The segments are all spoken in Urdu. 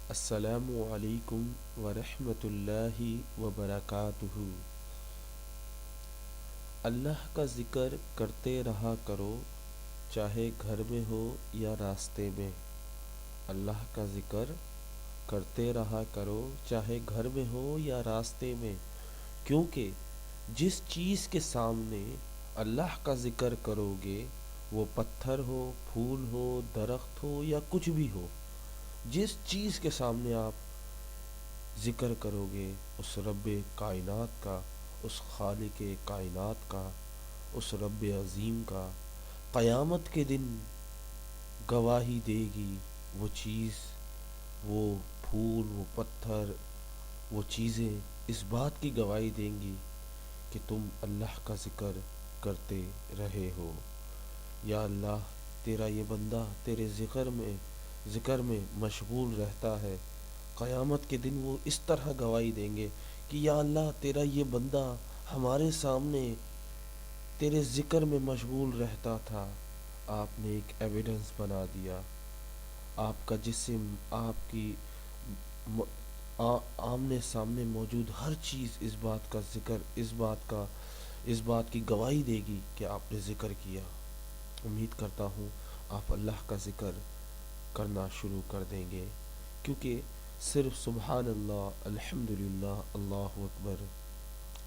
السلام علیکم ورحمۃ اللہ وبرکاتہ۔ اللہ کا ذکر کرتے رہا کرو، چاہے گھر میں ہو یا راستے میں۔ اللہ کا ذکر کرتے رہا کرو، چاہے گھر میں ہو یا راستے میں، کیونکہ جس چیز کے سامنے اللہ کا ذکر کرو گے، وہ پتھر ہو، پھول ہو، درخت ہو یا کچھ بھی ہو، جس چیز کے سامنے آپ ذکر کرو گے، اس رب کائنات کا، اس خالق کائنات کا، اس رب عظیم کا، قیامت کے دن گواہی دے گی وہ چیز، وہ پھول، وہ پتھر، وہ چیزیں اس بات کی گواہی دیں گی کہ تم اللہ کا ذکر کرتے رہے ہو۔ یا اللہ، تیرا یہ بندہ تیرے ذکر میں مشغول رہتا ہے۔ قیامت کے دن وہ اس طرح گواہی دیں گے کہ یا اللہ، تیرا یہ بندہ ہمارے سامنے تیرے ذکر میں مشغول رہتا تھا، آپ نے ایک ایویڈنس بنا دیا۔ آپ کا جسم، آپ کی آمنے سامنے موجود ہر چیز اس بات کا ذکر، اس بات کی گواہی دے گی کہ آپ نے ذکر کیا۔ امید کرتا ہوں آپ اللہ کا ذکر کرنا شروع کر دیں گے، کیونکہ صرف سبحان اللہ، الحمدللہ، اللہ اکبر،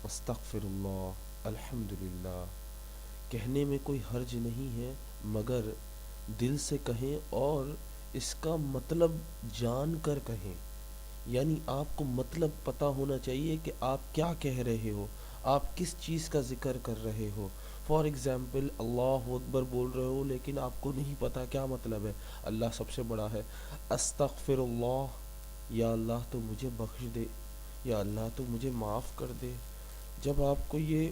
استغفر اللہ، الحمدللہ کہنے میں کوئی حرج نہیں ہے، مگر دل سے کہیں اور اس کا مطلب جان کر کہیں۔ یعنی آپ کو مطلب پتہ ہونا چاہیے کہ آپ کیا کہہ رہے ہو، آپ کس چیز کا ذکر کر رہے ہو۔ فار ایگزامپل، اللہ اکبر بول رہے ہو لیکن آپ کو نہیں پتہ کیا مطلب ہے۔ اللہ سب سے بڑا ہے۔ استغفر اللہ، یا اللہ تو مجھے بخش دے، یا اللہ تو مجھے معاف کر دے۔ جب آپ کو یہ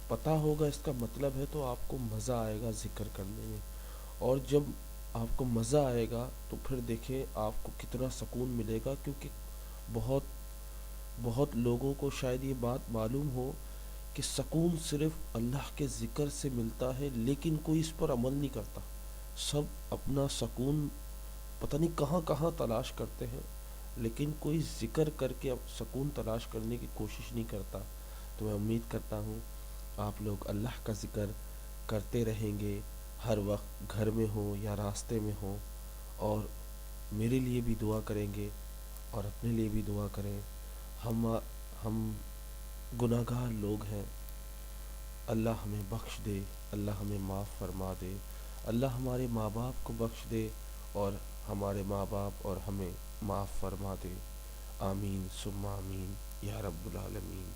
پتہ ہوگا اس کا مطلب ہے، تو آپ کو مزہ آئے گا ذکر کرنے میں، اور جب آپ کو مزہ آئے گا تو پھر دیکھیں آپ کو کتنا سکون ملے گا، کیونکہ بہت بہت لوگوں کو شاید یہ بات معلوم ہو کہ سکون صرف اللہ کے ذکر سے ملتا ہے، لیکن کوئی اس پر عمل نہیں کرتا۔ سب اپنا سکون پتہ نہیں کہاں کہاں تلاش کرتے ہیں، لیکن کوئی ذکر کر کے سکون تلاش کرنے کی کوشش نہیں کرتا۔ تو میں امید کرتا ہوں آپ لوگ اللہ کا ذکر کرتے رہیں گے، ہر وقت گھر میں ہوں یا راستے میں ہوں، اور میرے لیے بھی دعا کریں گے اور اپنے لیے بھی دعا کریں۔ ہم گناہ گار لوگ ہیں، اللہ ہمیں بخش دے، اللہ ہمیں معاف فرما دے، اللہ ہمارے ماں باپ کو بخش دے اور ہمارے ماں باپ اور ہمیں معاف فرما دے۔ آمین ثم آمین یا رب العالمین۔